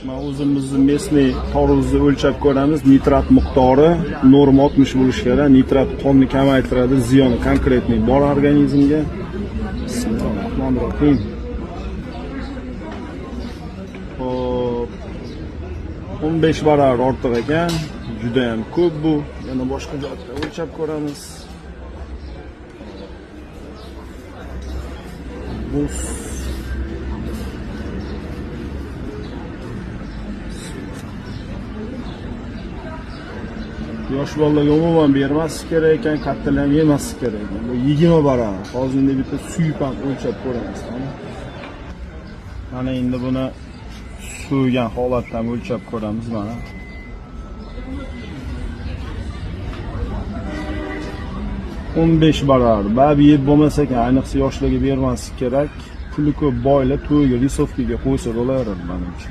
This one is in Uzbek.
Mana o'zimizni местный toruzni o'lchab ko'ramiz. Nitrat miqdori norma 60 bo'lishi kerak. Nitrat qonni kamaytiradi, ziyoni konkretniy bor organizmga. Bismillahirrohmanirrohim. 15 barobar ortiq ekan. Juda ham ko'p bu. Yana boshqa joyda o'lchab ko'ramiz. Bu yosh bolalarga umuman bermaslik kerak ekan, kattalar ham yemaslik kerak ekan. Bu 20 barobar. Hozir endi bitta suyib ham o'lchab ko'ramiz. Mana endi buni so'ygan holatdan o'lchab ko'ramiz mana. o'n 15 barobar. Ba'zi yeb bo'lmasa ekan, ayniqsa yoshlarga bermaslik kerak. Puli ko'p boylar to'yga, risovkaga qo'ysa bo'laveradi menimcha.